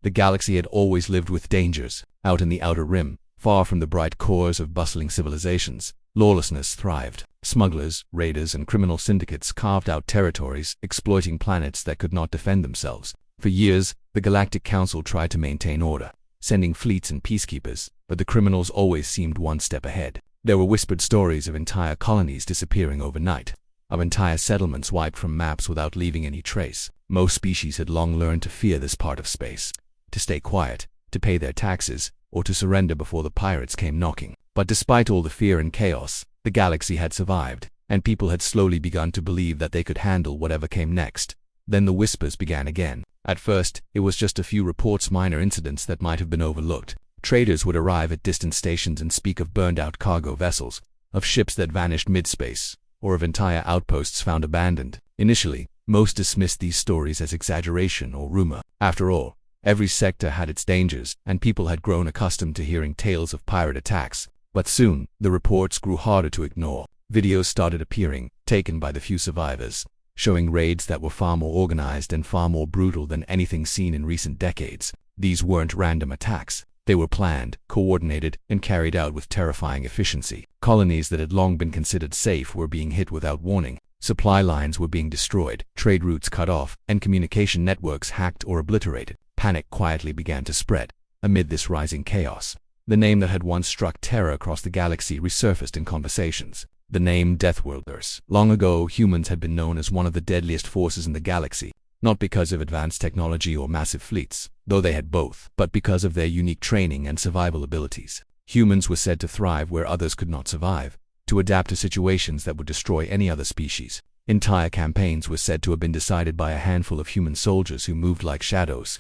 The galaxy had always lived with dangers. Out in the outer rim, far from the bright cores of bustling civilizations, lawlessness thrived. Smugglers, raiders, and criminal syndicates carved out territories, exploiting planets that could not defend themselves. For years, the Galactic Council tried to maintain order, sending fleets and peacekeepers, but the criminals always seemed one step ahead. There were whispered stories of entire colonies disappearing overnight, of entire settlements wiped from maps without leaving any trace. Most species had long learned to fear this part of space, to stay quiet, to pay their taxes, or to surrender before the pirates came knocking. But despite all the fear and chaos, the galaxy had survived, and people had slowly begun to believe that they could handle whatever came next. Then the whispers began again. At first, it was just a few reports, minor incidents that might have been overlooked. Traders would arrive at distant stations and speak of burned-out cargo vessels, of ships that vanished mid-space, or of entire outposts found abandoned. Initially, most dismissed these stories as exaggeration or rumor. After all, every sector had its dangers, and people had grown accustomed to hearing tales of pirate attacks. But soon, the reports grew harder to ignore. Videos started appearing, taken by the few survivors, showing raids that were far more organized and far more brutal than anything seen in recent decades. These weren't random attacks. They were planned, coordinated, and carried out with terrifying efficiency. Colonies that had long been considered safe were being hit without warning. Supply lines were being destroyed, trade routes cut off, and communication networks hacked or obliterated. Panic quietly began to spread. Amid this rising chaos, the name that had once struck terror across the galaxy resurfaced in conversations. The name Deathworlders. Long ago, humans had been known as one of the deadliest forces in the galaxy, not because of advanced technology or massive fleets, though they had both, but because of their unique training and survival abilities. Humans were said to thrive where others could not survive, to adapt to situations that would destroy any other species. Entire campaigns were said to have been decided by a handful of human soldiers who moved like shadows,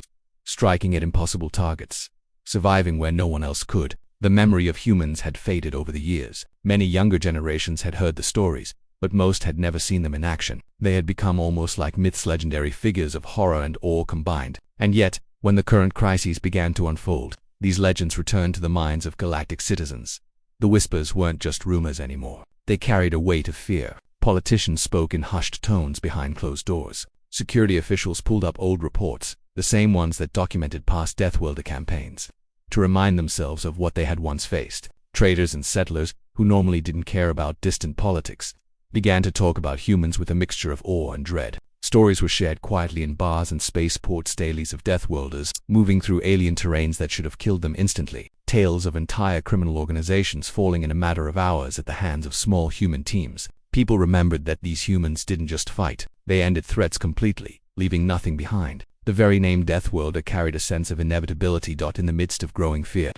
striking at impossible targets, surviving where no one else could. The memory of humans had faded over the years. Many younger generations had heard the stories, but most had never seen them in action. They had become almost like myths, legendary figures of horror and awe combined. And yet, when the current crises began to unfold, these legends returned to the minds of galactic citizens. The whispers weren't just rumors anymore. They carried a weight of fear. Politicians spoke in hushed tones behind closed doors. Security officials pulled up old reports, the same ones that documented past Deathworlder campaigns, to remind themselves of what they had once faced. Traders and settlers, who normally didn't care about distant politics, began to talk about humans with a mixture of awe and dread. Stories were shared quietly in bars and spaceports, dailies of Deathworlders moving through alien terrains that should have killed them instantly. Tales of entire criminal organizations falling in a matter of hours at the hands of small human teams. People remembered that these humans didn't just fight, they ended threats completely, leaving nothing behind. The very name Deathworlder carried a sense of inevitability. In the midst of growing fear,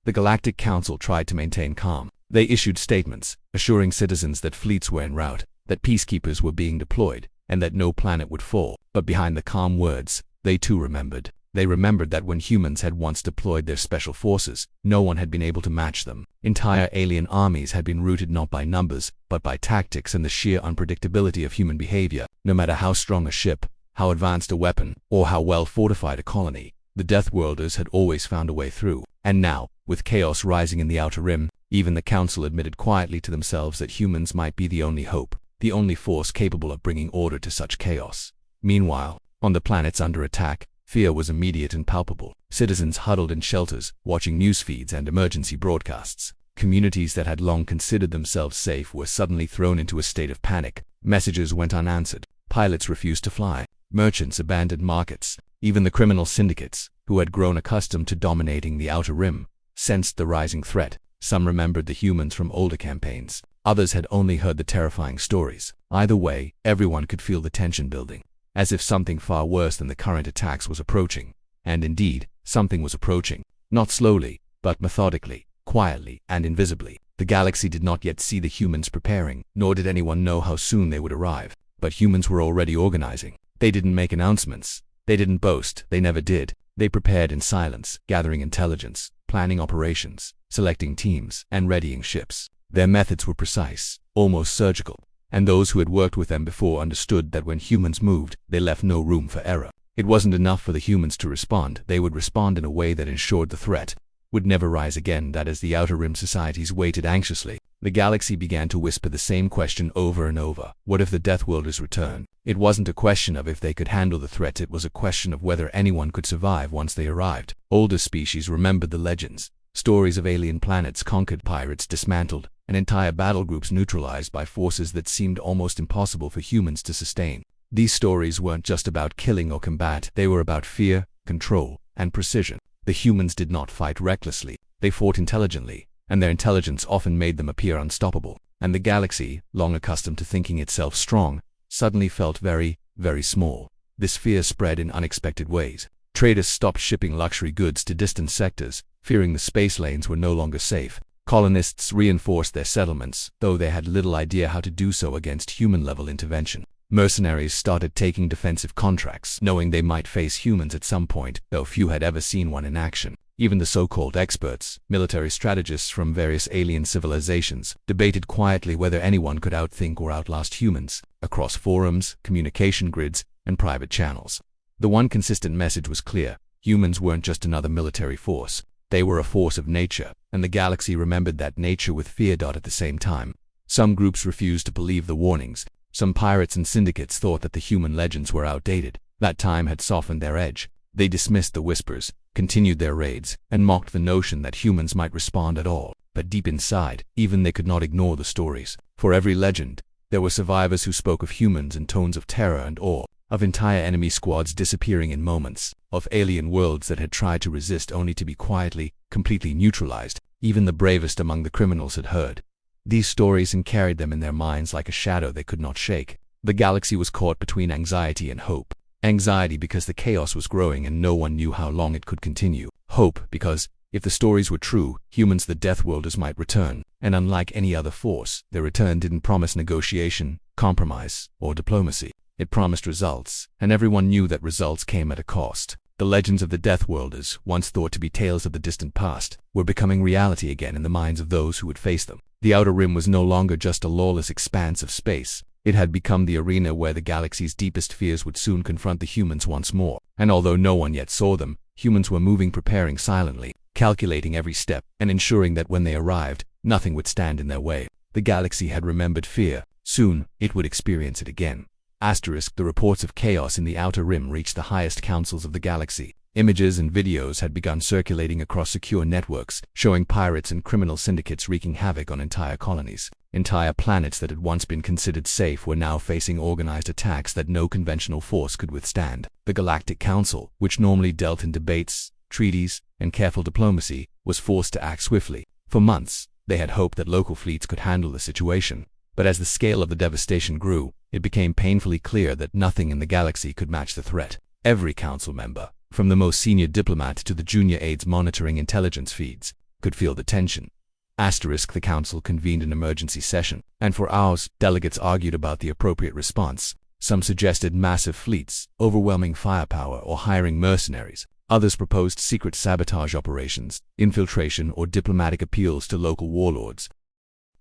the Galactic Council tried to maintain calm. They issued statements, assuring citizens that fleets were en route, that peacekeepers were being deployed, and that no planet would fall. But behind the calm words, they too remembered. They remembered that when humans had once deployed their special forces, no one had been able to match them. Entire alien armies had been rooted not by numbers, but by tactics and the sheer unpredictability of human behavior. No matter how strong a ship, how advanced a weapon, or how well fortified a colony, the Deathworlders had always found a way through. And now, with chaos rising in the outer rim, even the Council admitted quietly to themselves that humans might be the only hope, the only force capable of bringing order to such chaos. Meanwhile, on the planets under attack, fear was immediate and palpable. Citizens huddled in shelters, watching news feeds and emergency broadcasts. Communities that had long considered themselves safe were suddenly thrown into a state of panic. Messages went unanswered. Pilots refused to fly. Merchants abandoned markets. Even the criminal syndicates, who had grown accustomed to dominating the outer rim, sensed the rising threat. Some remembered the humans from older campaigns. Others had only heard the terrifying stories. Either way, everyone could feel the tension building, as if something far worse than the current attacks was approaching. And indeed, something was approaching. Not slowly, but methodically, quietly, and invisibly. The galaxy did not yet see the humans preparing, nor did anyone know how soon they would arrive. But humans were already organizing. They didn't make announcements. They didn't boast. They never did. They prepared in silence, gathering intelligence, planning operations, selecting teams, and readying ships. Their methods were precise, almost surgical, and those who had worked with them before understood that when humans moved, they left no room for error. It wasn't enough for the humans to respond. They would respond in a way that ensured the threat would never rise again. That as the Outer Rim societies waited anxiously, The galaxy began to whisper the same question over and over. What if the Deathworlders return? It wasn't a question of if they could handle the threat, it was a question of whether anyone could survive once they arrived. Older species remembered the legends. Stories of alien planets conquered, pirates dismantled, and entire battle groups neutralized by forces that seemed almost impossible for humans to sustain. These stories weren't just about killing or combat, they were about fear, control, and precision. The humans did not fight recklessly, they fought intelligently, and their intelligence often made them appear unstoppable. And the galaxy, long accustomed to thinking itself strong, suddenly felt very, very small. This fear spread in unexpected ways. Traders stopped shipping luxury goods to distant sectors, fearing the space lanes were no longer safe. Colonists reinforced their settlements, though they had little idea how to do so against human-level intervention. Mercenaries started taking defensive contracts, knowing they might face humans at some point, though few had ever seen one in action. Even the so-called experts, military strategists from various alien civilizations, debated quietly whether anyone could outthink or outlast humans, across forums, communication grids, and private channels. The one consistent message was clear: humans weren't just another military force, they were a force of nature, and the galaxy remembered that nature with fear. At the same time, some groups refused to believe the warnings. Some pirates and syndicates thought that the human legends were outdated. That time had softened their edge. They dismissed the whispers, continued their raids, and mocked the notion that humans might respond at all. But deep inside, even they could not ignore the stories. For every legend, there were survivors who spoke of humans in tones of terror and awe, of entire enemy squads disappearing in moments, of alien worlds that had tried to resist only to be quietly, completely neutralized. Even the bravest among the criminals had heard these stories and carried them in their minds like a shadow they could not shake. The galaxy was caught between anxiety and hope. Anxiety because the chaos was growing and no one knew how long it could continue. Hope because, if the stories were true, humans, the Deathworlders, might return. And unlike any other force, their return didn't promise negotiation, compromise, or diplomacy. It promised results, and everyone knew that results came at a cost. The legends of the Deathworlders, once thought to be tales of the distant past, were becoming reality again in the minds of those who would face them. The Outer Rim was no longer just a lawless expanse of space. It had become the arena where the galaxy's deepest fears would soon confront the humans once more. And although no one yet saw them, humans were moving, preparing silently, calculating every step, and ensuring that when they arrived, nothing would stand in their way. The galaxy had remembered fear. Soon, it would experience it again. The reports of chaos in the Outer Rim reached the highest councils of the galaxy. Images and videos had begun circulating across secure networks, showing pirates and criminal syndicates wreaking havoc on entire colonies. Entire planets that had once been considered safe were now facing organized attacks that no conventional force could withstand. The Galactic Council, which normally dealt in debates, treaties, and careful diplomacy, was forced to act swiftly. For months, they had hoped that local fleets could handle the situation. But as the scale of the devastation grew, it became painfully clear that nothing in the galaxy could match the threat. Every council member, from the most senior diplomat to the junior aides monitoring intelligence feeds, could feel the tension. The council convened an emergency session, and for hours, delegates argued about the appropriate response. Some suggested massive fleets, overwhelming firepower, or hiring mercenaries. Others proposed secret sabotage operations, infiltration, or diplomatic appeals to local warlords.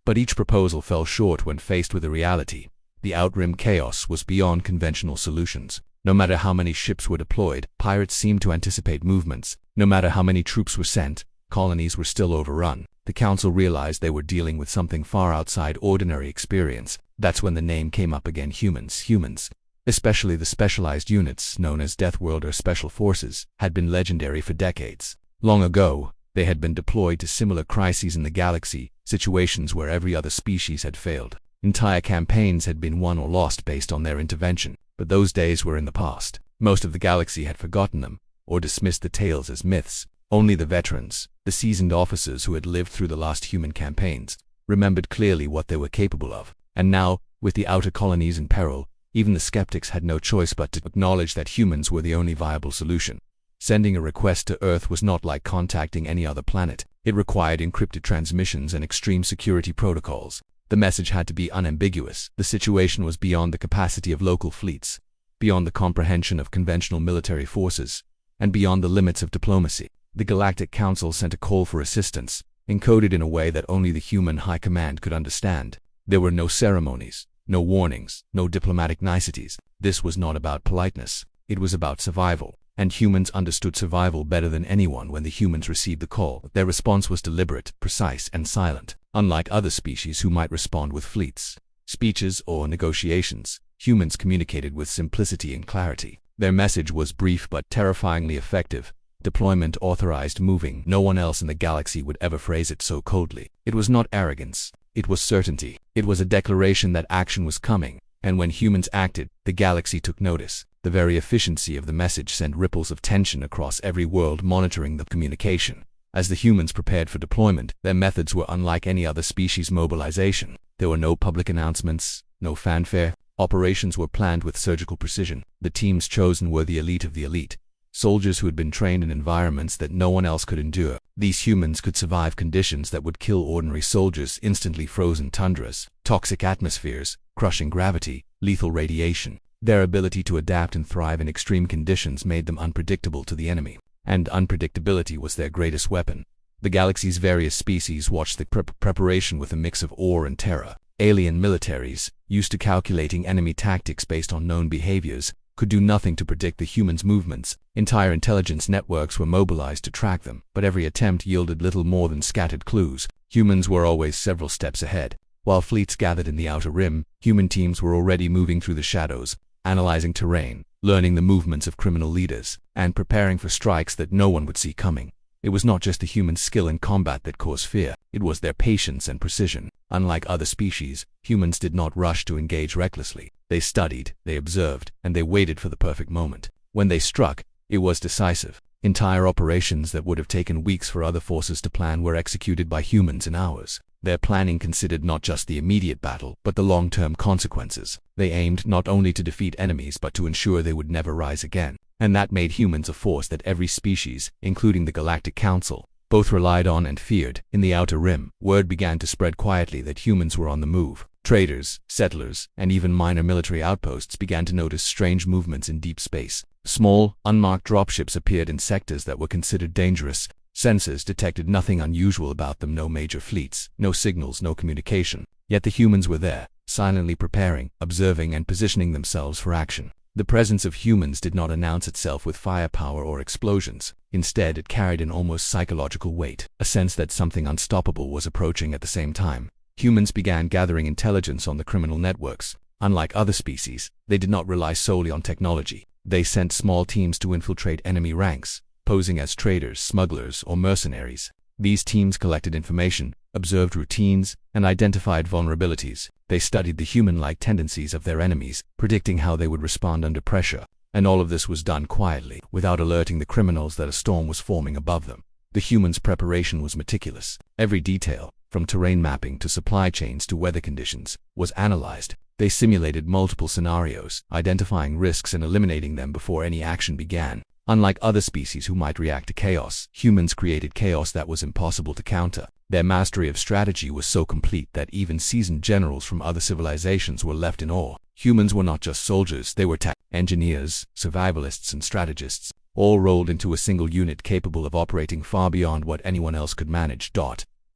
But each proposal fell short when faced with the reality. The Outrim chaos was beyond conventional solutions. No matter how many ships were deployed, pirates seemed to anticipate movements. No matter how many troops were sent, colonies were still overrun. The council realized they were dealing with something far outside ordinary experience. That's when the name came up again: humans. Especially the specialized units known as Deathworlder Special Forces had been legendary for decades. Long ago, they had been deployed to similar crises in the galaxy, situations where every other species had failed. Entire campaigns had been won or lost based on their intervention. But those days were in the past. Most of the galaxy had forgotten them, or dismissed the tales as myths. Only the veterans, the seasoned officers who had lived through the last human campaigns, remembered clearly what they were capable of. And now, with the outer colonies in peril, even the skeptics had no choice but to acknowledge that humans were the only viable solution. Sending a request to Earth was not like contacting any other planet. It required encrypted transmissions and extreme security protocols. The message had to be unambiguous. The situation was beyond the capacity of local fleets, beyond the comprehension of conventional military forces, and beyond the limits of diplomacy. The Galactic Council sent a call for assistance, encoded in a way that only the human high command could understand. There were no ceremonies, no warnings, no diplomatic niceties. This was not about politeness. It was about survival. and humans understood survival better than anyone when the humans received the call. Their response was deliberate, precise, and silent. Unlike other species who might respond with fleets, speeches, or negotiations, humans communicated with simplicity and clarity. Their message was brief but terrifyingly effective. Deployment authorized, moving. No one else in the galaxy would ever phrase it so coldly. It was not arrogance. It was certainty. It was a declaration that action was coming, and when humans acted, the galaxy took notice. The very efficiency of the message sent ripples of tension across every world monitoring the communication. As the humans prepared for deployment, their methods were unlike any other species' mobilization. There were no public announcements, no fanfare. Operations were planned with surgical precision. The teams chosen were the elite of the elite, soldiers who had been trained in environments that no one else could endure. These humans could survive conditions that would kill ordinary soldiers instantly: frozen tundras, toxic atmospheres, crushing gravity, lethal radiation. Their ability to adapt and thrive in extreme conditions made them unpredictable to the enemy, and unpredictability was their greatest weapon. The galaxy's various species watched the preparation with a mix of awe and terror. Alien militaries, used to calculating enemy tactics based on known behaviors, could do nothing to predict the humans' movements. Entire intelligence networks were mobilized to track them, but every attempt yielded little more than scattered clues. Humans were always several steps ahead. While fleets gathered in the outer rim, human teams were already moving through the shadows, analyzing terrain, learning the movements of criminal leaders, and preparing for strikes that no one would see coming. It was not just the human skill in combat that caused fear, it was their patience and precision. Unlike other species, humans did not rush to engage recklessly. They studied, they observed, and they waited for the perfect moment. When they struck, it was decisive. Entire operations that would have taken weeks for other forces to plan were executed by humans in hours. Their planning considered not just the immediate battle, but the long-term consequences. They aimed not only to defeat enemies but to ensure they would never rise again. And that made humans a force that every species, including the Galactic Council, both relied on and feared. In the Outer Rim, word began to spread quietly that humans were on the move. Traders, settlers, and even minor military outposts began to notice strange movements in deep space. Small, unmarked dropships appeared in sectors that were considered dangerous. Sensors detected nothing unusual about them: no major fleets, no signals, no communication. Yet the humans were there, silently preparing, observing, and positioning themselves for action. The presence of humans did not announce itself with firepower or explosions. Instead, it carried an almost psychological weight, a sense that something unstoppable was approaching. At the same time, humans began gathering intelligence on the criminal networks. Unlike other species, they did not rely solely on technology. They sent small teams to infiltrate enemy ranks, posing as traders, smugglers, or mercenaries. These teams collected information, observed routines, and identified vulnerabilities. They studied the human-like tendencies of their enemies, predicting how they would respond under pressure. And all of this was done quietly, without alerting the criminals that a storm was forming above them. The humans' preparation was meticulous. Every detail, from terrain mapping to supply chains to weather conditions, was analyzed. They simulated multiple scenarios, identifying risks and eliminating them before any action began. Unlike other species who might react to chaos, humans created chaos that was impossible to counter. Their mastery of strategy was so complete that even seasoned generals from other civilizations were left in awe. Humans were not just soldiers, they were engineers, survivalists, and strategists, all rolled into a single unit capable of operating far beyond what anyone else could manage.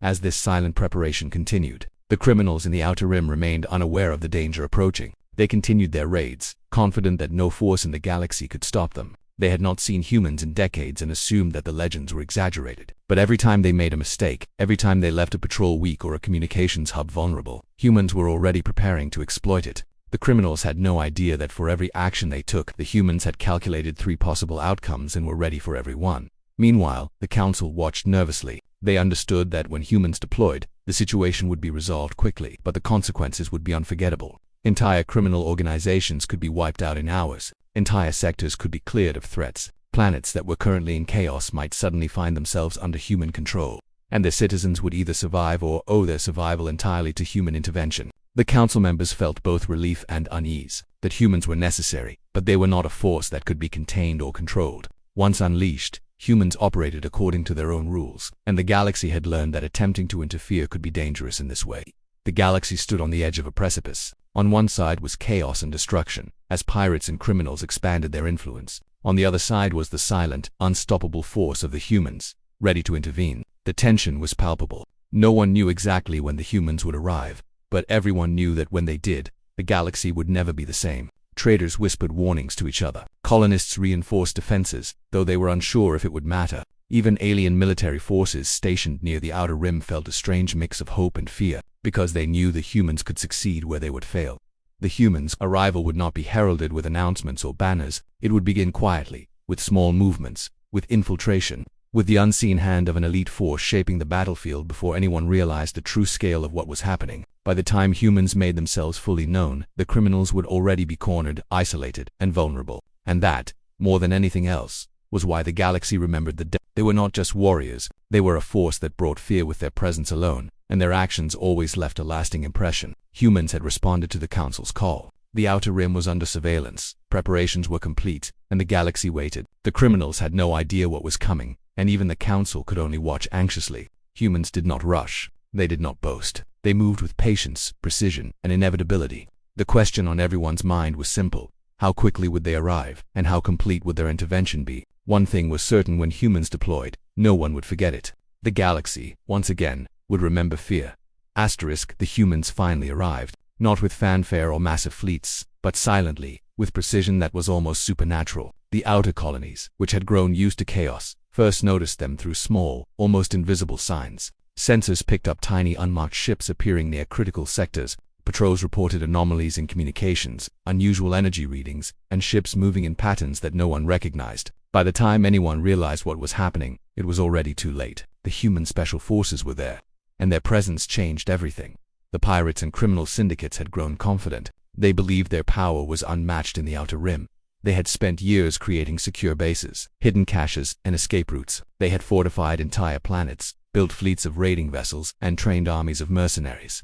As this silent preparation continued, the criminals in the Outer Rim remained unaware of the danger approaching. They continued their raids, confident that no force in the galaxy could stop them. They had not seen humans in decades and assumed that the legends were exaggerated. But every time they made a mistake, every time they left a patrol weak or a communications hub vulnerable, humans were already preparing to exploit it. The criminals had no idea that for every action they took, the humans had calculated 3 possible outcomes and were ready for every one. Meanwhile, the Council watched nervously. They understood that when humans deployed, the situation would be resolved quickly, but the consequences would be unforgettable. Entire criminal organizations could be wiped out in hours. Entire sectors could be cleared of threats. Planets that were currently in chaos might suddenly find themselves under human control, and their citizens would either survive or owe their survival entirely to human intervention. The council members felt both relief and unease. That humans were necessary, but they were not a force that could be contained or controlled. Once unleashed, humans operated according to their own rules, and the galaxy had learned that attempting to interfere could be dangerous in this way. The galaxy stood on the edge of a precipice. On one side was chaos and destruction, as pirates and criminals expanded their influence. On the other side was the silent, unstoppable force of the humans, ready to intervene. The tension was palpable. No one knew exactly when the humans would arrive, but everyone knew that when they did, the galaxy would never be the same. Traders whispered warnings to each other. Colonists reinforced defenses, though they were unsure if it would matter. Even alien military forces stationed near the Outer Rim felt a strange mix of hope and fear, because they knew the humans could succeed where they would fail. The humans' arrival would not be heralded with announcements or banners. It would begin quietly, with small movements, with infiltration, with the unseen hand of an elite force shaping the battlefield before anyone realized the true scale of what was happening. By the time humans made themselves fully known, the criminals would already be cornered, isolated, and vulnerable. And that, more than anything else, was why the galaxy remembered the dead. They were not just warriors, they were a force that brought fear with their presence alone, and their actions always left a lasting impression. Humans had responded to the Council's call. The Outer Rim was under surveillance, preparations were complete, and the galaxy waited. The criminals had no idea what was coming, and even the Council could only watch anxiously. Humans did not rush, they did not boast. They moved with patience, precision, and inevitability. The question on everyone's mind was simple: how quickly would they arrive, and how complete would their intervention be? One thing was certain: when humans deployed, no one would forget it. The galaxy, once again, would remember fear. The humans finally arrived, not with fanfare or massive fleets, but silently, with precision that was almost supernatural. The outer colonies, which had grown used to chaos, first noticed them through small, almost invisible signs. Sensors picked up tiny unmarked ships appearing near critical sectors. Patrols reported anomalies in communications, unusual energy readings, and ships moving in patterns that no one recognized. By the time anyone realized what was happening, it was already too late. The human special forces were there, and their presence changed everything. The pirates and criminal syndicates had grown confident. They believed their power was unmatched in the Outer Rim. They had spent years creating secure bases, hidden caches, and escape routes. They had fortified entire planets, built fleets of raiding vessels, and trained armies of mercenaries.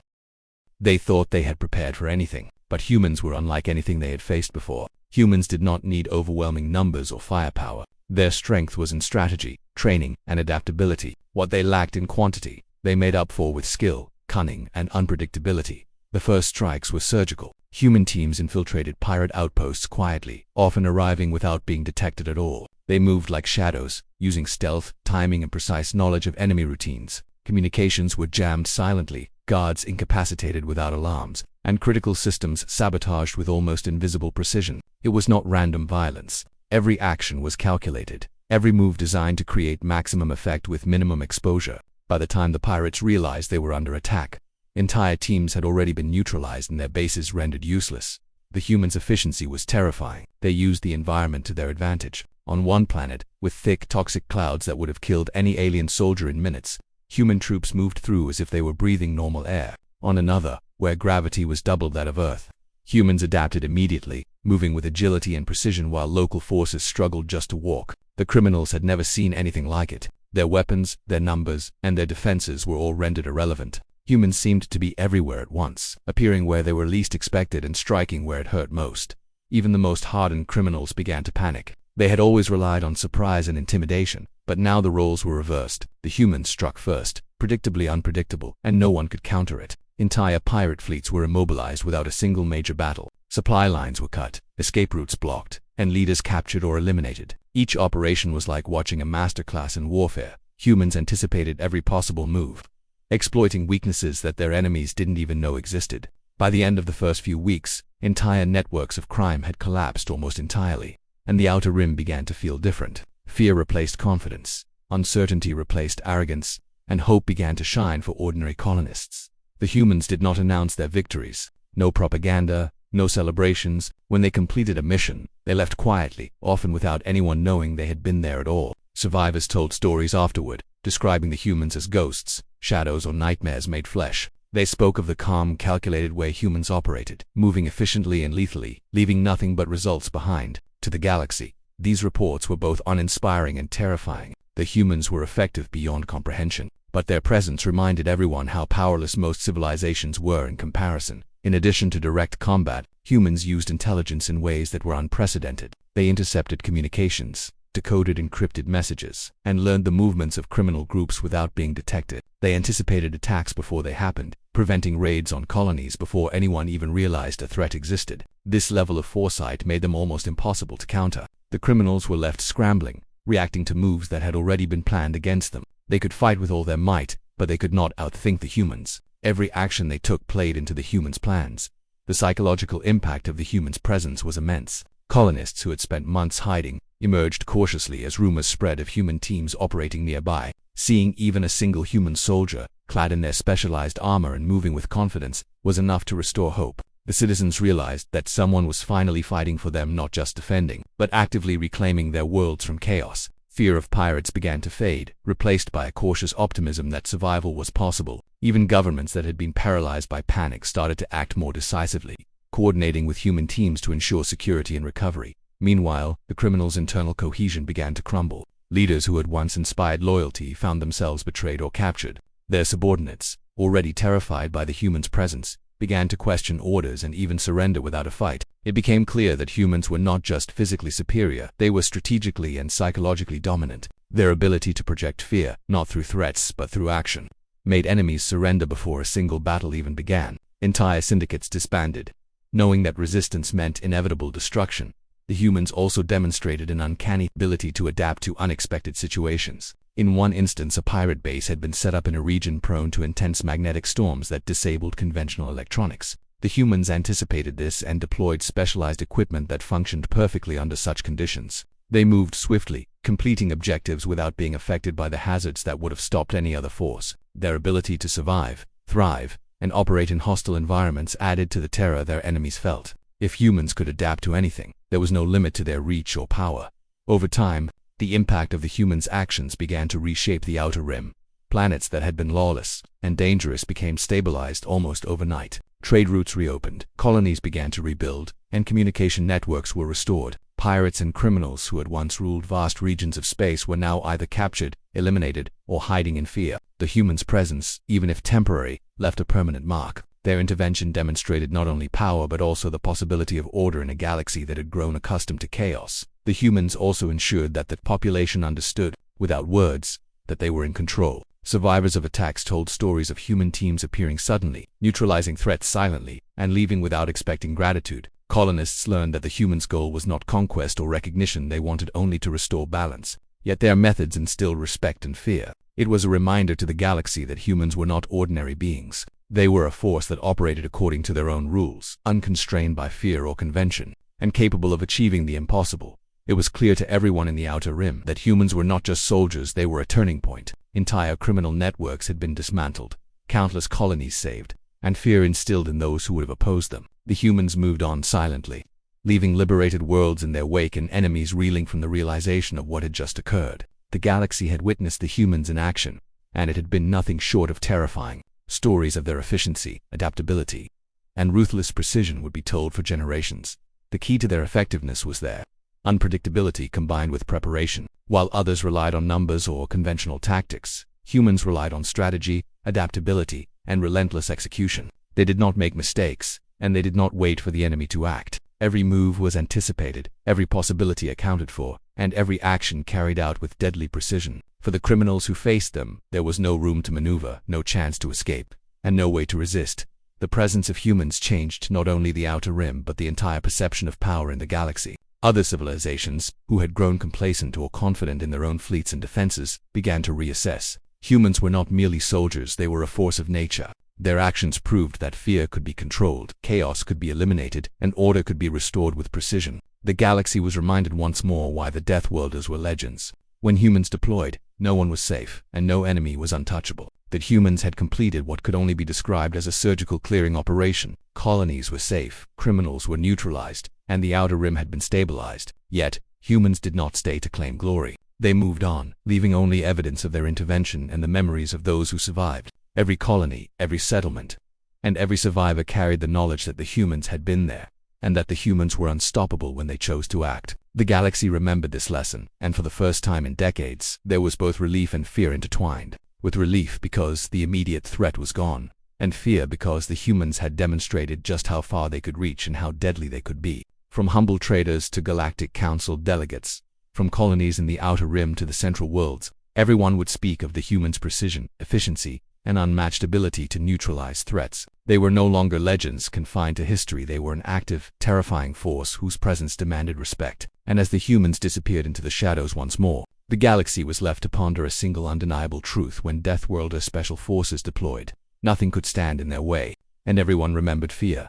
They thought they had prepared for anything, but humans were unlike anything they had faced before. Humans did not need overwhelming numbers or firepower. Their strength was in strategy, training, and adaptability. What they lacked in quantity, they made up for with skill, cunning, and unpredictability. The first strikes were surgical. Human teams infiltrated pirate outposts quietly, often arriving without being detected at all. They moved like shadows, using stealth, timing, and precise knowledge of enemy routines. Communications were jammed silently, guards incapacitated without alarms, and critical systems sabotaged with almost invisible precision. It was not random violence. Every action was calculated, every move designed to create maximum effect with minimum exposure. By the time the pirates realized they were under attack, entire teams had already been neutralized and their bases rendered useless. The humans' efficiency was terrifying. They used the environment to their advantage. On one planet, with thick, toxic clouds that would have killed any alien soldier in minutes, human troops moved through as if they were breathing normal air. On another, where gravity was double that of Earth, humans adapted immediately, moving with agility and precision while local forces struggled just to walk. The criminals had never seen anything like it. Their weapons, their numbers, and their defenses were all rendered irrelevant. Humans seemed to be everywhere at once, appearing where they were least expected and striking where it hurt most. Even the most hardened criminals began to panic. They had always relied on surprise and intimidation, but now the roles were reversed. The humans struck first, predictably unpredictable, and no one could counter it. Entire pirate fleets were immobilized without a single major battle. Supply lines were cut, escape routes blocked, and leaders captured or eliminated. Each operation was like watching a masterclass in warfare. Humans anticipated every possible move, exploiting weaknesses that their enemies didn't even know existed. By the end of the first few weeks, entire networks of crime had collapsed almost entirely, and the Outer Rim began to feel different. Fear replaced confidence, uncertainty replaced arrogance, and hope began to shine for ordinary colonists. The humans did not announce their victories. No propaganda, no celebrations. When they completed a mission, they left quietly, often without anyone knowing they had been there at all. Survivors told stories afterward, describing the humans as ghosts, shadows, or nightmares made flesh. They spoke of the calm, calculated way humans operated, moving efficiently and lethally, leaving nothing but results behind. To the galaxy, these reports were both uninspiring and terrifying. The humans were effective beyond comprehension, but their presence reminded everyone how powerless most civilizations were in comparison. In addition to direct combat, humans used intelligence in ways that were unprecedented. They intercepted communications, decoded encrypted messages, and learned the movements of criminal groups without being detected. They anticipated attacks before they happened, preventing raids on colonies before anyone even realized a threat existed. This level of foresight made them almost impossible to counter. The criminals were left scrambling, reacting to moves that had already been planned against them. They could fight with all their might, but they could not outthink the humans. Every action they took played into the humans' plans. The psychological impact of the humans' presence was immense. Colonists who had spent months hiding emerged cautiously as rumors spread of human teams operating nearby. Seeing even a single human soldier, clad in their specialized armor and moving with confidence, was enough to restore hope. The citizens realized that someone was finally fighting for them, not just defending, but actively reclaiming their worlds from chaos. Fear of pirates began to fade, replaced by a cautious optimism that survival was possible. Even governments that had been paralyzed by panic started to act more decisively, coordinating with human teams to ensure security and recovery. Meanwhile, the criminals' internal cohesion began to crumble. Leaders who had once inspired loyalty found themselves betrayed or captured. Their subordinates, already terrified by the humans' presence, began to question orders and even surrender without a fight. It became clear that humans were not just physically superior, they were strategically and psychologically dominant. Their ability to project fear, not through threats but through action, made enemies surrender before a single battle even began. Entire syndicates disbanded, knowing that resistance meant inevitable destruction. The humans also demonstrated an uncanny ability to adapt to unexpected situations. In one instance, a pirate base had been set up in a region prone to intense magnetic storms that disabled conventional electronics. The humans anticipated this and deployed specialized equipment that functioned perfectly under such conditions. They moved swiftly, completing objectives without being affected by the hazards that would have stopped any other force. Their ability to survive, thrive, and operate in hostile environments added to the terror their enemies felt. If humans could adapt to anything, there was no limit to their reach or power. Over time, the impact of the humans' actions began to reshape the Outer Rim. Planets that had been lawless and dangerous became stabilized almost overnight. Trade routes reopened, colonies began to rebuild, and communication networks were restored. Pirates and criminals who had once ruled vast regions of space were now either captured, eliminated, or hiding in fear. The humans' presence, even if temporary, left a permanent mark. Their intervention demonstrated not only power but also the possibility of order in a galaxy that had grown accustomed to chaos. The humans also ensured that the population understood, without words, that they were in control. Survivors of attacks told stories of human teams appearing suddenly, neutralizing threats silently, and leaving without expecting gratitude. Colonists learned that the humans' goal was not conquest or recognition, they wanted only to restore balance. Yet their methods instilled respect and fear. It was a reminder to the galaxy that humans were not ordinary beings. They were a force that operated according to their own rules, unconstrained by fear or convention, and capable of achieving the impossible. It was clear to everyone in the Outer Rim that humans were not just soldiers, they were a turning point. Entire criminal networks had been dismantled, countless colonies saved, and fear instilled in those who would have opposed them. The humans moved on silently, leaving liberated worlds in their wake and enemies reeling from the realization of what had just occurred. The galaxy had witnessed the humans in action, and it had been nothing short of terrifying. Stories of their efficiency, adaptability, and ruthless precision would be told for generations. The key to their effectiveness was their unpredictability combined with preparation. While others relied on numbers or conventional tactics, humans relied on strategy, adaptability, and relentless execution. They did not make mistakes, and they did not wait for the enemy to act. Every move was anticipated, every possibility accounted for, and every action carried out with deadly precision. For the criminals who faced them, there was no room to maneuver, no chance to escape, and no way to resist. The presence of humans changed not only the Outer Rim but the entire perception of power in the galaxy. Other civilizations, who had grown complacent or confident in their own fleets and defenses, began to reassess. Humans were not merely soldiers, they were a force of nature. Their actions proved that fear could be controlled, chaos could be eliminated, and order could be restored with precision. The galaxy was reminded once more why the Deathworlders were legends. When humans deployed, no one was safe, and no enemy was untouchable. That humans had completed what could only be described as a surgical clearing operation. Colonies were safe, criminals were neutralized, and the Outer Rim had been stabilized. Yet, humans did not stay to claim glory. They moved on, leaving only evidence of their intervention and the memories of those who survived. Every colony, every settlement, and every survivor carried the knowledge that the humans had been there, and that the humans were unstoppable when they chose to act. The galaxy remembered this lesson, and for the first time in decades, there was both relief and fear intertwined. With relief because the immediate threat was gone, and fear because the humans had demonstrated just how far they could reach and how deadly they could be. From humble traders to Galactic Council delegates, from colonies in the Outer Rim to the Central Worlds, everyone would speak of the humans' precision, efficiency, and unmatched ability to neutralize threats. They were no longer legends confined to history, they were an active, terrifying force whose presence demanded respect. And as the humans disappeared into the shadows once more, the galaxy was left to ponder a single undeniable truth: when Deathworlder special forces deployed, nothing could stand in their way, and everyone remembered fear,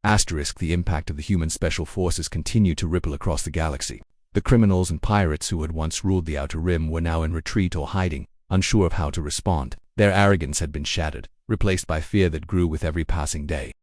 The impact of the human special forces continued to ripple across the galaxy. The criminals and pirates who had once ruled the Outer Rim were now in retreat or hiding, unsure of how to respond. Their arrogance had been shattered, replaced by fear that grew with every passing day.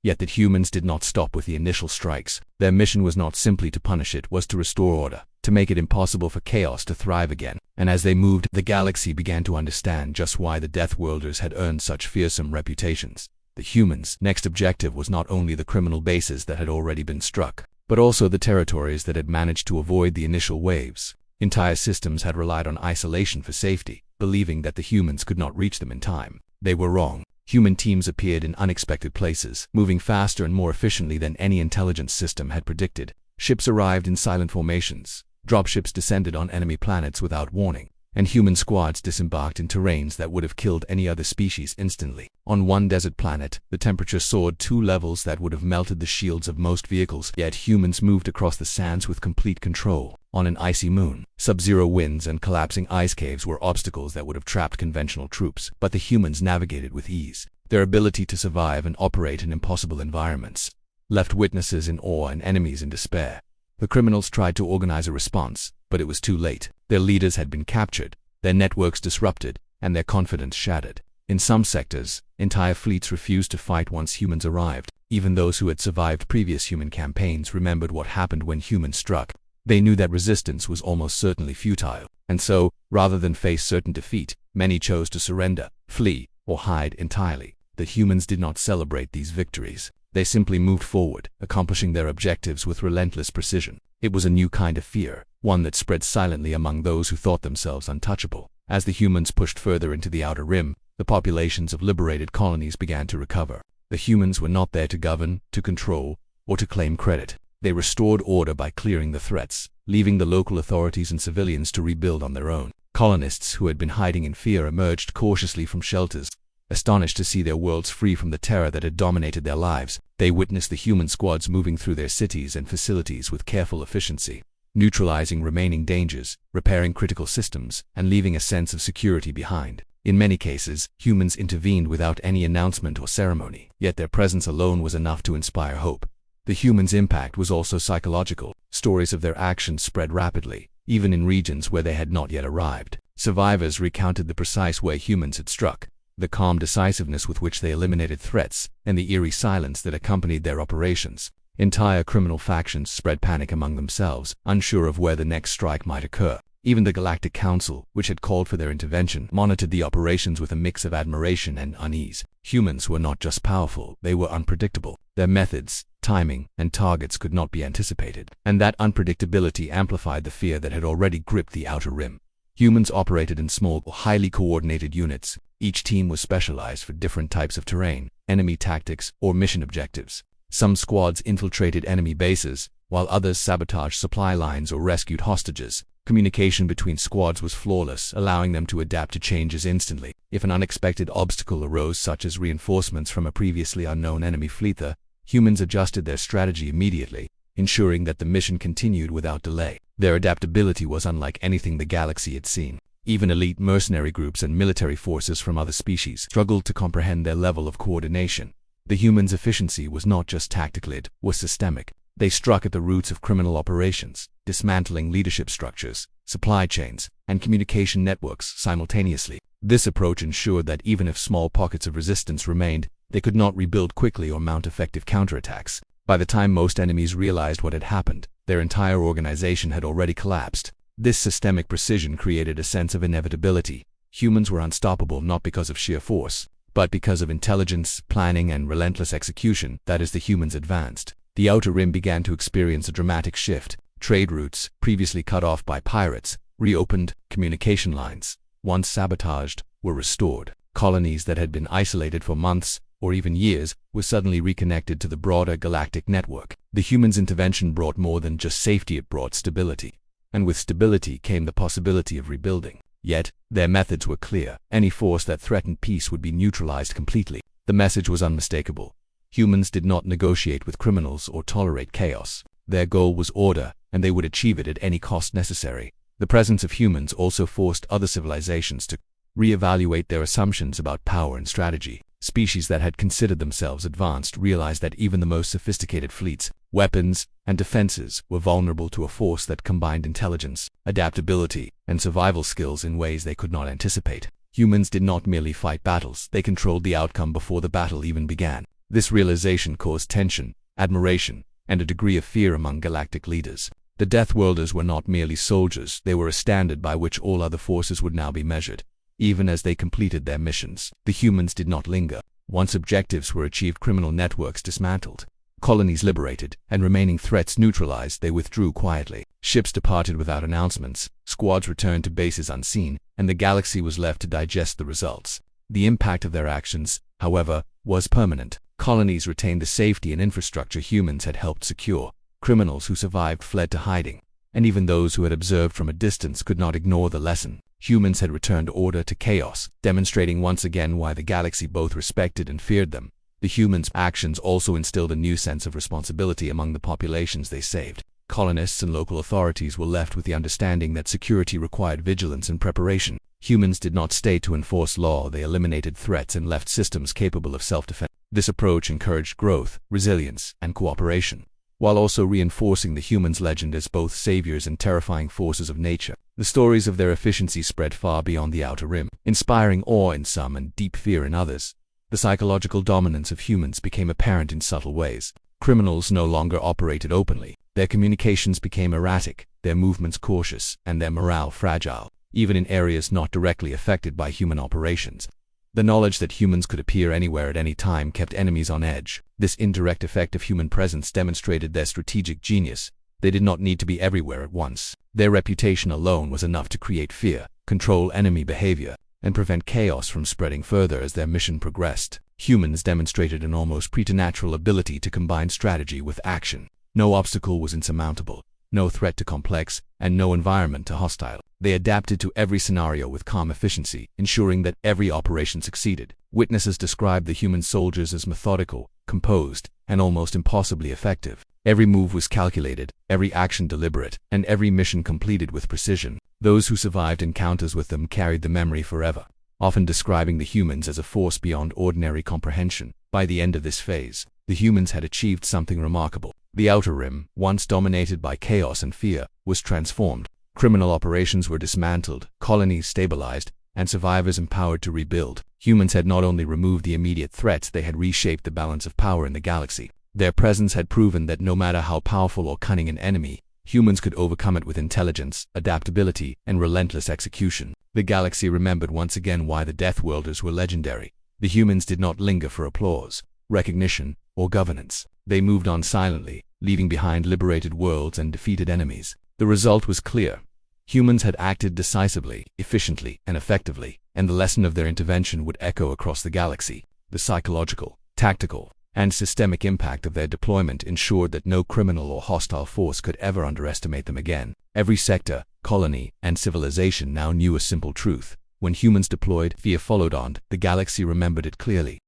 Yet the humans did not stop with the initial strikes. Their mission was not simply to punish it, was to restore order, to make it impossible for chaos to thrive again. And as they moved, the galaxy began to understand just why the Deathworlders had earned such fearsome reputations. The humans' next objective was not only the criminal bases that had already been struck, but also the territories that had managed to avoid the initial waves. Entire systems had relied on isolation for safety, believing that the humans could not reach them in time. They were wrong. Human teams appeared in unexpected places, moving faster and more efficiently than any intelligence system had predicted. Ships arrived in silent formations, dropships descended on enemy planets without warning, and human squads disembarked in terrains that would have killed any other species instantly. On one desert planet, the temperature soared 2 levels that would have melted the shields of most vehicles, yet humans moved across the sands with complete control. On an icy moon, sub-zero winds and collapsing ice caves were obstacles that would have trapped conventional troops, but the humans navigated with ease. Their ability to survive and operate in impossible environments left witnesses in awe and enemies in despair. The criminals tried to organize a response, but it was too late. Their leaders had been captured, their networks disrupted, and their confidence shattered. In some sectors, entire fleets refused to fight once humans arrived. Even those who had survived previous human campaigns remembered what happened when humans struck. They knew that resistance was almost certainly futile, and so, rather than face certain defeat, many chose to surrender, flee, or hide entirely. The humans did not celebrate these victories. They simply moved forward, accomplishing their objectives with relentless precision. It was a new kind of fear, one that spread silently among those who thought themselves untouchable. As the humans pushed further into the Outer Rim, the populations of liberated colonies began to recover. The humans were not there to govern, to control, or to claim credit. They restored order by clearing the threats, leaving the local authorities and civilians to rebuild on their own. Colonists who had been hiding in fear emerged cautiously from shelters, astonished to see their worlds free from the terror that had dominated their lives. They witnessed the human squads moving through their cities and facilities with careful efficiency, neutralizing remaining dangers, repairing critical systems, and leaving a sense of security behind. In many cases, humans intervened without any announcement or ceremony, yet their presence alone was enough to inspire hope. The humans' impact was also psychological. Stories of their actions spread rapidly, even in regions where they had not yet arrived. Survivors recounted the precise way humans had struck, the calm decisiveness with which they eliminated threats, and the eerie silence that accompanied their operations. Entire criminal factions spread panic among themselves, unsure of where the next strike might occur. Even the Galactic Council, which had called for their intervention, monitored the operations with a mix of admiration and unease. Humans were not just powerful, they were unpredictable. Their methods, timing, and targets could not be anticipated, and that unpredictability amplified the fear that had already gripped the Outer Rim. Humans operated in small, highly coordinated units. Each team was specialized for different types of terrain, enemy tactics, or mission objectives. Some squads infiltrated enemy bases, while others sabotaged supply lines or rescued hostages. Communication between squads was flawless, allowing them to adapt to changes instantly. If an unexpected obstacle arose, such as reinforcements from a previously unknown enemy fleet, the humans adjusted their strategy immediately, ensuring that the mission continued without delay. Their adaptability was unlike anything the galaxy had seen. Even elite mercenary groups and military forces from other species struggled to comprehend their level of coordination. The humans' efficiency was not just tactical, it was systemic. They struck at the roots of criminal operations, dismantling leadership structures, supply chains, and communication networks simultaneously. This approach ensured that even if small pockets of resistance remained, they could not rebuild quickly or mount effective counterattacks. By the time most enemies realized what had happened, their entire organization had already collapsed. This systemic precision created a sense of inevitability. Humans were unstoppable not because of sheer force, but because of intelligence, planning, and relentless execution. That is, the humans advanced. The Outer Rim began to experience a dramatic shift. Trade routes, previously cut off by pirates, reopened. Communication lines, once sabotaged, were restored. Colonies that had been isolated for months, or even years, were suddenly reconnected to the broader galactic network. The humans' intervention brought more than just safety, it brought stability. And with stability came the possibility of rebuilding. Yet, their methods were clear. Any force that threatened peace would be neutralized completely. The message was unmistakable. Humans did not negotiate with criminals or tolerate chaos. Their goal was order, and they would achieve it at any cost necessary. The presence of humans also forced other civilizations to reevaluate their assumptions about power and strategy. species that had considered themselves advanced realized that even the most sophisticated fleets, weapons, and defenses were vulnerable to a force that combined intelligence, adaptability, and survival skills in ways they could not anticipate. Humans did not merely fight battles, they controlled the outcome before the battle even began. This realization caused tension, admiration, and a degree of fear among galactic leaders. The Deathworlders were not merely soldiers, they were a standard by which all other forces would now be measured. Even as they completed their missions, the humans did not linger. Once objectives were achieved, criminal networks dismantled, colonies liberated, and remaining threats neutralized, they withdrew quietly. Ships departed without announcements, squads returned to bases unseen, and the galaxy was left to digest the results. The impact of their actions, however, was permanent. Colonies retained the safety and infrastructure humans had helped secure. Criminals who survived fled to hiding, and even those who had observed from a distance could not ignore the lesson. Humans had returned order to chaos, demonstrating once again why the galaxy both respected and feared them. The humans' actions also instilled a new sense of responsibility among the populations they saved. Colonists and local authorities were left with the understanding that security required vigilance and preparation. Humans did not stay to enforce law, they eliminated threats and left systems capable of self-defense. This approach encouraged growth, resilience, and cooperation, while also reinforcing the humans' legend as both saviors and terrifying forces of nature. The stories of their efficiency spread far beyond the outer rim, inspiring awe in some and deep fear in others. The psychological dominance of humans became apparent in subtle ways. Criminals no longer operated openly. Their communications became erratic, their movements cautious, and their morale fragile, even in areas not directly affected by human operations. The knowledge that humans could appear anywhere at any time kept enemies on edge. This indirect effect of human presence demonstrated their strategic genius. They did not need to be everywhere at once. Their reputation alone was enough to create fear, control enemy behavior, and prevent chaos from spreading further as their mission progressed. Humans demonstrated an almost preternatural ability to combine strategy with action. No obstacle was insurmountable, no threat too complex, and no environment too hostile. They adapted to every scenario with calm efficiency, ensuring that every operation succeeded. Witnesses described the human soldiers as methodical, composed, and almost impossibly effective. Every move was calculated, every action deliberate, and every mission completed with precision. Those who survived encounters with them carried the memory forever, often describing the humans as a force beyond ordinary comprehension. By the end of this phase, the humans had achieved something remarkable. The outer rim, once dominated by chaos and fear, was transformed. Criminal operations were dismantled, colonies stabilized, and survivors empowered to rebuild. Humans had not only removed the immediate threats, they had reshaped the balance of power in the galaxy. Their presence had proven that no matter how powerful or cunning an enemy, humans could overcome it with intelligence, adaptability, and relentless execution. The galaxy remembered once again why the Deathworlders were legendary. The humans did not linger for applause, recognition, or governance. They moved on silently, leaving behind liberated worlds and defeated enemies. The result was clear. Humans had acted decisively, efficiently, and effectively, and the lesson of their intervention would echo across the galaxy. The psychological, tactical, and systemic impact of their deployment ensured that no criminal or hostile force could ever underestimate them again. Every sector, colony, and civilization now knew a simple truth. When humans deployed, fear followed on. The galaxy remembered it clearly.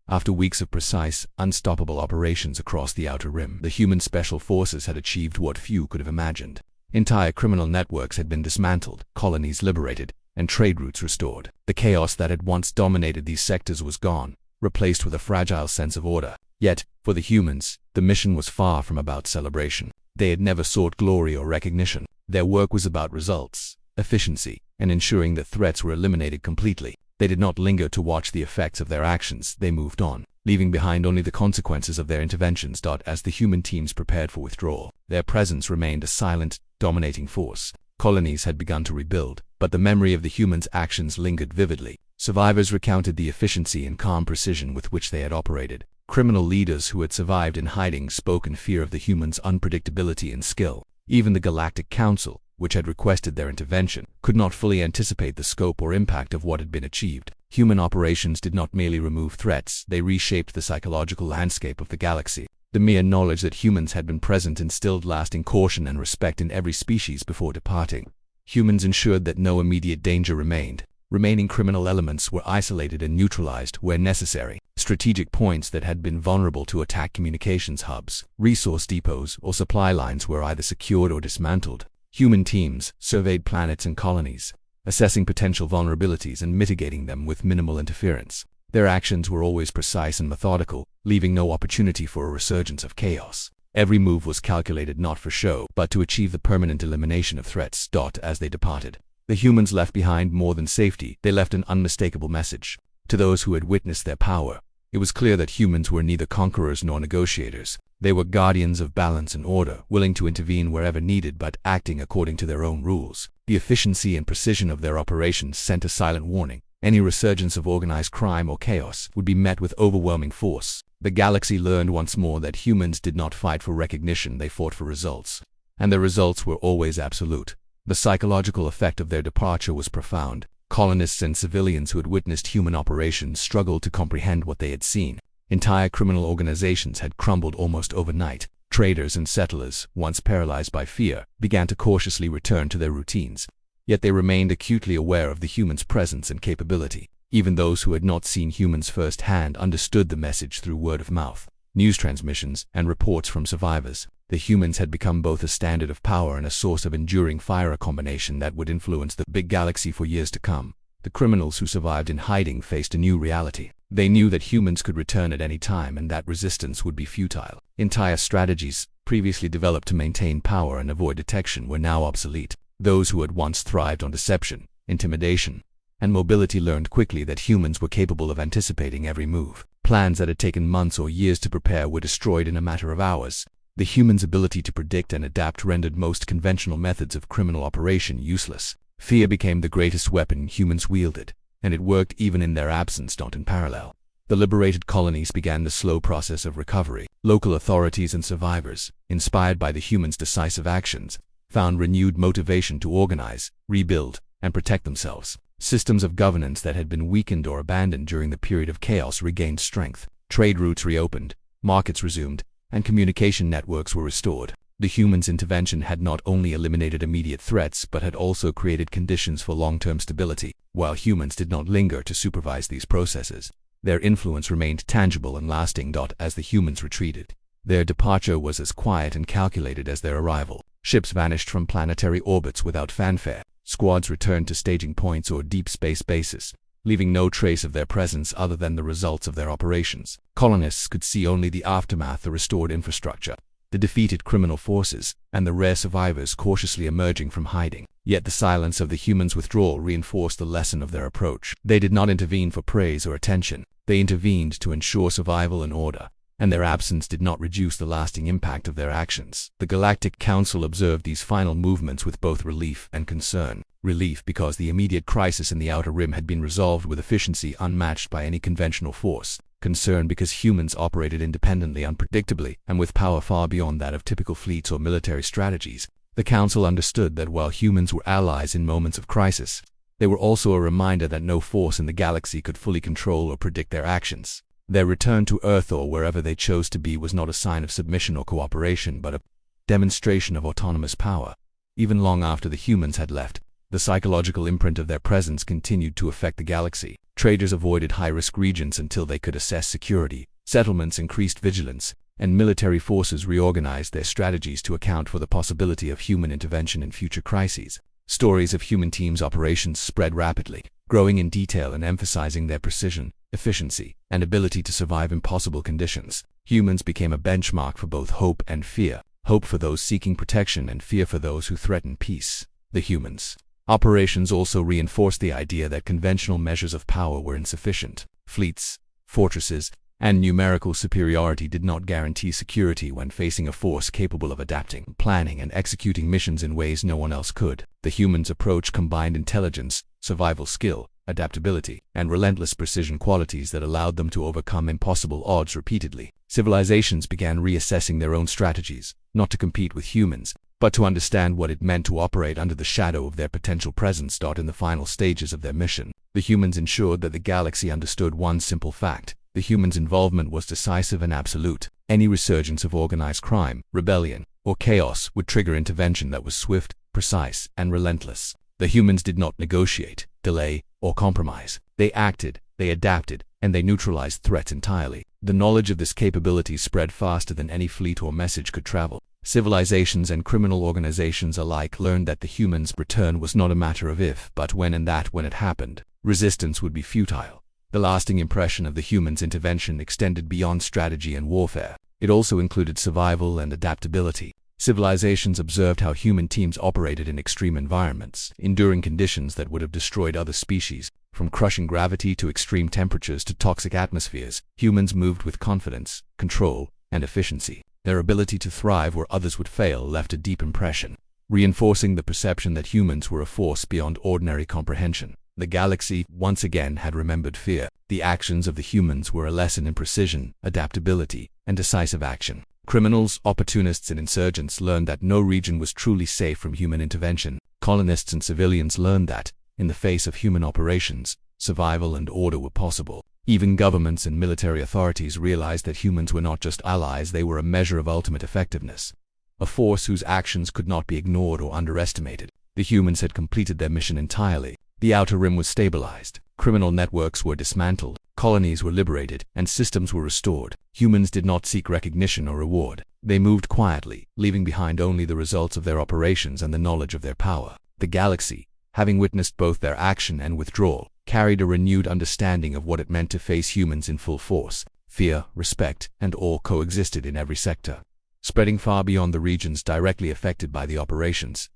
After weeks of precise, unstoppable operations across the outer rim, the human special forces had achieved what few could have imagined. Entire criminal networks had been dismantled, colonies liberated, and trade routes restored. The chaos that had once dominated these sectors was gone, replaced with a fragile sense of order. Yet, for the humans, the mission was far from about celebration. They had never sought glory or recognition. Their work was about results, efficiency, and ensuring that threats were eliminated completely. They did not linger to watch the effects of their actions, they moved on, leaving behind only the consequences of their interventions. As the human teams prepared for withdrawal, their presence remained a silent, dominating force. Colonies had begun to rebuild, but the memory of the humans' actions lingered vividly. Survivors recounted the efficiency and calm precision with which they had operated. Criminal leaders who had survived in hiding spoke in fear of the humans' unpredictability and skill. Even the Galactic Council, which had requested their intervention, could not fully anticipate the scope or impact of what had been achieved. Human operations did not merely remove threats, they reshaped the psychological landscape of the galaxy. The mere knowledge that humans had been present instilled lasting caution and respect in every species before departing. Humans ensured that no immediate danger remained. Remaining criminal elements were isolated and neutralized where necessary. Strategic points that had been vulnerable to attack, communications hubs, resource depots, or supply lines, were either secured or dismantled. Human teams surveyed planets and colonies, assessing potential vulnerabilities and mitigating them with minimal interference. Their actions were always precise and methodical, leaving no opportunity for a resurgence of chaos. Every move was calculated not for show, but to achieve the permanent elimination of threats. As they departed, the humans left behind more than safety. They left an unmistakable message. To those who had witnessed their power, it was clear that humans were neither conquerors nor negotiators. They were guardians of balance and order, willing to intervene wherever needed but acting according to their own rules. The efficiency and precision of their operations sent a silent warning. Any resurgence of organized crime or chaos would be met with overwhelming force. The galaxy learned once more that humans did not fight for recognition, they fought for results. And the results were always absolute. The psychological effect of their departure was profound. Colonists and civilians who had witnessed human operations struggled to comprehend what they had seen. Entire criminal organizations had crumbled almost overnight. Traders and settlers, once paralyzed by fear, began to cautiously return to their routines. Yet they remained acutely aware of the humans' presence and capability. Even those who had not seen humans firsthand understood the message through word of mouth, news transmissions, and reports from survivors. The humans had become both a standard of power and a source of enduring fire, a combination that would influence the big galaxy for years to come. The criminals who survived in hiding faced a new reality. They knew that humans could return at any time and that resistance would be futile. Entire strategies, previously developed to maintain power and avoid detection, were now obsolete. Those who had once thrived on deception, intimidation, and mobility learned quickly that humans were capable of anticipating every move. Plans that had taken months or years to prepare were destroyed in a matter of hours. The humans' ability to predict and adapt rendered most conventional methods of criminal operation useless. Fear became the greatest weapon humans wielded, and it worked even in their absence, not in parallel. The liberated colonies began the slow process of recovery. Local authorities and survivors, inspired by the humans' decisive actions, found renewed motivation to organize, rebuild, and protect themselves. Systems of governance that had been weakened or abandoned during the period of chaos regained strength. Trade routes reopened, markets resumed, and communication networks were restored. The humans' intervention had not only eliminated immediate threats but had also created conditions for long-term stability. While humans did not linger to supervise these processes, their influence remained tangible and lasting. As the humans retreated, their departure was as quiet and calculated as their arrival. Ships vanished from planetary orbits without fanfare. Squads returned to staging points or deep space bases, leaving no trace of their presence other than the results of their operations. Colonists could see only the aftermath, the restored infrastructure, the defeated criminal forces, and the rare survivors cautiously emerging from hiding. Yet the silence of the humans' withdrawal reinforced the lesson of their approach. They did not intervene for praise or attention. They intervened to ensure survival and order, and their absence did not reduce the lasting impact of their actions. The Galactic Council observed these final movements with both relief and concern. Relief because the immediate crisis in the Outer Rim had been resolved with efficiency unmatched by any conventional force. Concern because humans operated independently, unpredictably, and with power far beyond that of typical fleets or military strategies. The Council understood that while humans were allies in moments of crisis, they were also a reminder that no force in the galaxy could fully control or predict their actions. Their return to Earth or wherever they chose to be was not a sign of submission or cooperation, but a demonstration of autonomous power. Even long after the humans had left, the psychological imprint of their presence continued to affect the galaxy. Traders avoided high-risk regions until they could assess security. Settlements increased vigilance, and military forces reorganized their strategies to account for the possibility of human intervention in future crises. Stories of human teams' operations spread rapidly, growing in detail and emphasizing their precision, efficiency, and ability to survive impossible conditions. Humans became a benchmark for both hope and fear. Hope for those seeking protection and fear for those who threatened peace. The humans' operations also reinforced the idea that conventional measures of power were insufficient. Fleets, fortresses, and numerical superiority did not guarantee security when facing a force capable of adapting, planning, and executing missions in ways no one else could. The humans' approach combined intelligence, survival skill, adaptability, and relentless precision, qualities that allowed them to overcome impossible odds repeatedly. Civilizations began reassessing their own strategies, not to compete with humans, but to understand what it meant to operate under the shadow of their potential presence. In the final stages of their mission, the humans ensured that the galaxy understood one simple fact: the humans' involvement was decisive and absolute. Any resurgence of organized crime, rebellion, or chaos would trigger intervention that was swift, precise, and relentless. The humans did not negotiate, delay, or compromise. They acted, they adapted, and they neutralized threats entirely. The knowledge of this capability spread faster than any fleet or message could travel. Civilizations and criminal organizations alike learned that the humans' return was not a matter of if, but when, and that when it happened, resistance would be futile. The lasting impression of the humans' intervention extended beyond strategy and warfare. It also included survival and adaptability. Civilizations observed how human teams operated in extreme environments, enduring conditions that would have destroyed other species. From crushing gravity to extreme temperatures to toxic atmospheres, humans moved with confidence, control, and efficiency. Their ability to thrive where others would fail left a deep impression, reinforcing the perception that humans were a force beyond ordinary comprehension. The galaxy, once again, had remembered fear. The actions of the humans were a lesson in precision, adaptability, and decisive action. Criminals, opportunists, and insurgents learned that no region was truly safe from human intervention. Colonists and civilians learned that, in the face of human operations, survival and order were possible. Even governments and military authorities realized that humans were not just allies, they were a measure of ultimate effectiveness. A force whose actions could not be ignored or underestimated. The humans had completed their mission entirely. The Outer Rim was stabilized. Criminal networks were dismantled. Colonies were liberated, and systems were restored. Humans did not seek recognition or reward. They moved quietly, leaving behind only the results of their operations and the knowledge of their power. The galaxy, having witnessed both their action and withdrawal, carried a renewed understanding of what it meant to face humans in full force. Fear, respect, and awe coexisted in every sector, spreading far beyond the regions directly affected by the operations.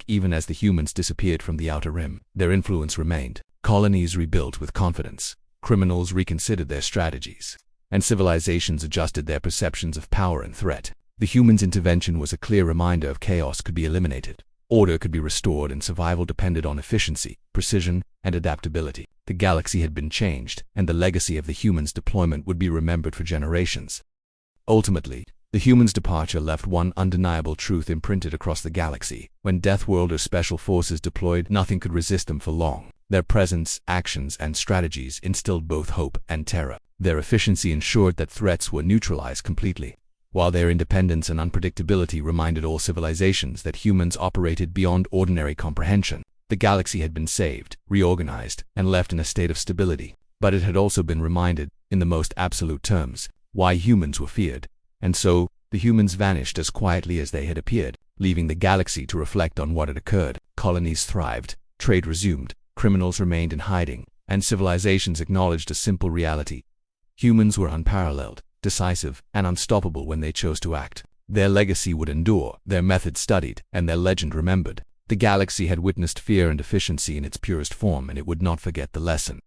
Even as the humans disappeared from the Outer Rim, their influence remained. Colonies rebuilt with confidence. Criminals reconsidered their strategies, and civilizations adjusted their perceptions of power and threat. The humans' intervention was a clear reminder of chaos could be eliminated, order could be restored, and survival depended on efficiency, precision, and adaptability. The galaxy had been changed, and the legacy of the humans' deployment would be remembered for generations. Ultimately, the humans' departure left one undeniable truth imprinted across the galaxy. When Deathworlder special forces deployed, nothing could resist them for long. Their presence, actions, and strategies instilled both hope and terror. Their efficiency ensured that threats were neutralized completely, while their independence and unpredictability reminded all civilizations that humans operated beyond ordinary comprehension. The galaxy had been saved, reorganized, and left in a state of stability, but it had also been reminded, in the most absolute terms, why humans were feared. And so, the humans vanished as quietly as they had appeared, leaving the galaxy to reflect on what had occurred. Colonies thrived, trade resumed, criminals remained in hiding, and civilizations acknowledged a simple reality. Humans were unparalleled, decisive, and unstoppable when they chose to act. Their legacy would endure, their methods studied, and their legend remembered. The galaxy had witnessed fear and efficiency in its purest form, and it would not forget the lesson.